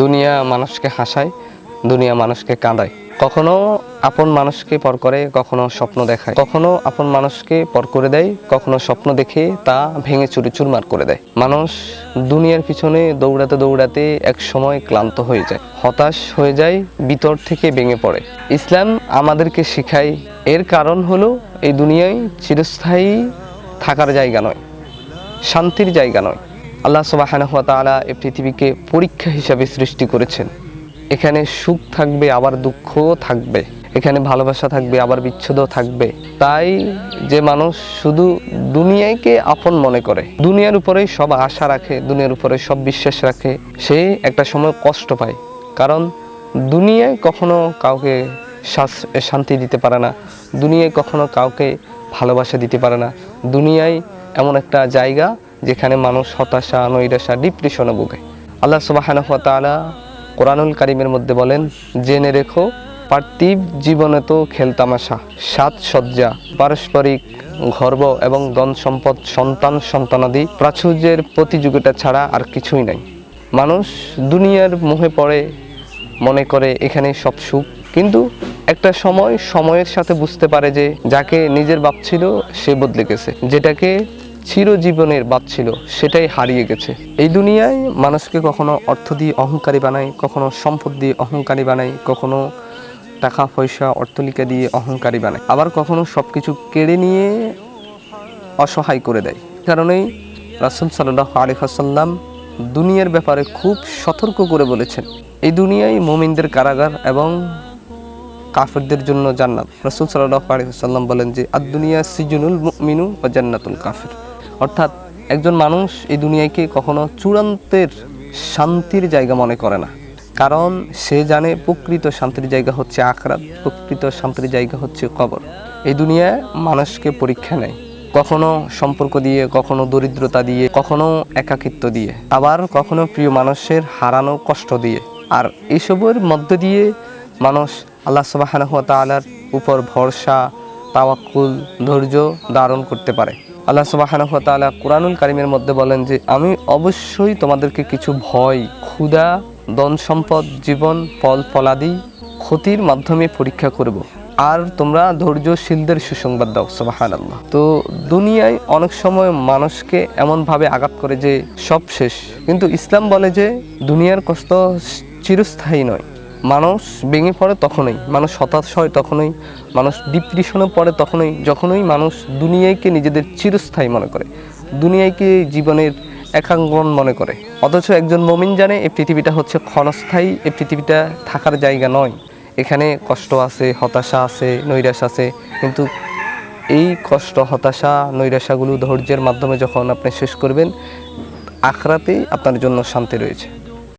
দুনিয়া মানুষকে হাসায়, দুনিয়া মানুষকে কাঁদায়। কখনো আপন মানুষকে পর করে, কখনো স্বপ্ন দেখায়, কখনো আপন মানুষকে পর করে দেয়, কখনো স্বপ্ন দেখে তা ভেঙে চুরে চুরমার করে দেয়। মানুষ দুনিয়ার পিছনে দৌড়াতে দৌড়াতে এক সময় ক্লান্ত হয়ে যায়, হতাশ হয়ে যায়, ভিতর থেকে ভেঙে পড়ে। ইসলাম আমাদেরকে শেখায় এর কারণ হলো এই দুনিয়ায় চিরস্থায়ী থাকার জায়গা নয়, শান্তির জায়গা নয়। আল্লাহ সুবহানাহু ওয়া তাআলা এই পৃথিবীকে পরীক্ষা হিসাবে সৃষ্টি করেছেন। এখানে সুখ থাকবে, আবার দুঃখও থাকবে, এখানে ভালোবাসা থাকবে, আবার বিচ্ছেদও থাকবে। তাই যে মানুষ শুধু দুনিয়াকে আপন মনে করে, দুনিয়ার উপরেই সব আশা রাখে, দুনিয়ার উপরে সব বিশ্বাস রাখে, সে একটা সময় কষ্ট পায়। কারণ দুনিয়ায় কখনো কাউকে শান্তি দিতে পারে না, দুনিয়ায় কখনো কাউকে ভালোবাসা দিতে পারে না। দুনিয়ায় এমন একটা জায়গা যেখানে মানুষ হতাশা, নৈরাশা, ডিপ্রেশনে ভোগে। আল্লাহ সুবহানাহু ওয়া তাআলা কোরআনুল কারীমের মধ্যে বলেন, জেনে রেখো পার্থিব জীবনে তো খেলতামাশা, সাজসজ্জা, পারস্পরিক গর্ব এবং ধন সম্পদ, সন্তান সন্তানাদি, প্রাচুর্যের প্রতিযোগিতা ছাড়া আর কিছুই নাই। মানুষ দুনিয়ার মোহে পড়ে, মনে করে এখানে সব সুখ, কিন্তু একটা সময়ের সাথে বুঝতে পারে যে যাকে নিজের বাপ ছিল সে বদলে গেছে, যেটাকে চিরজীবনের বাপ ছিল সেটাই হারিয়ে গেছে। এই দুনিয়ায় মানুষকে কখনো অর্থ দিয়ে অহংকারী বানায়, কখনো সম্পদ দিয়ে অহংকারী বানায়, কখনো টাকা পয়সা অর্থলিকা দিয়ে অহংকারী বানায়, আবার কখনো সব কিছু কেড়ে নিয়ে অসহায় করে দেয়। কারণেই রাসূল সাল্লাল্লাহু আলাইহি ওয়াসাল্লাম দুনিয়ার ব্যাপারে খুব সতর্ক করে বলেছেন, এই দুনিয়ায় মুমিনদের কারাগার এবং কাফেরদের জন্য জান্নাত। রাসূল সাল্লাল্লাহু আলাইহি ওয়াসাল্লাম বলেন যে আদ-দুনিয়া সিজনুল মুমিনু ওয়া জান্নাতুল কাফির। অর্থাৎ একজন মানুষ এই দুনিয়াকে কখনো চূড়ান্তের শান্তির জায়গা মনে করে না, কারণ সে জানে প্রকৃত শান্তির জায়গা হচ্ছে আখিরাত, প্রকৃত শান্তির জায়গা হচ্ছে কবর। এই দুনিয়ায় মানুষকে পরীক্ষা নেয়, কখনো সম্পর্ক দিয়ে, কখনো দরিদ্রতা দিয়ে, কখনো একাকিত্ব দিয়ে, আবার কখনো প্রিয় মানুষের হারানো কষ্ট দিয়ে। আর এইসবের মধ্য দিয়ে মানুষ আল্লাহ সুবহানাহু ওয়া তাআলার উপর ভরসা, তাওয়াক্কুল, ধৈর্য ধারণ করতে পারে। আল্লাহ সুবহানাহু ওয়া তাআলা কোরআনুল কারীমের মধ্যে বলেন যে আমি অবশ্যই তোমাদেরকে কিছু ভয়, ক্ষুধা, ধন সম্পদ, জীবন, ফল ফলাদি, ক্ষতির মাধ্যমে পরীক্ষা করব, আর তোমরা ধৈর্যশীলদের সুসংবাদ দাও। সুবহানাল্লাহ। তো দুনিয়ায় অনেক সময় মানুষকে এমনভাবে আঘাত করে যে সব শেষ, কিন্তু ইসলাম বলে যে দুনিয়ার কষ্ট চিরস্থায়ী নয়। মানুষ ভেঙে পড়ে তখনই, মানুষ হতাশ হয় তখনই, মানুষ ডিপ্রেশনে পড়ে তখনই, যখনই মানুষ দুনিয়াকে নিজেদের চিরস্থায়ী মনে করে, দুনিয়াকে জীবনের একাঙ্গন মনে করে। অথচ একজন মুমিন জানে এই পৃথিবীটা হচ্ছে ক্ষণস্থায়ী, এই পৃথিবীটা থাকার জায়গা নয়, এখানে কষ্ট আছে, হতাশা আছে, নৈরাশ আছে, কিন্তু এই কষ্ট, হতাশা, নৈরাশাগুলো ধৈর্যের মাধ্যমে যখন আপনি শেষ করবেন, আখিরাতেই আপনার জন্য শান্তি রয়েছে।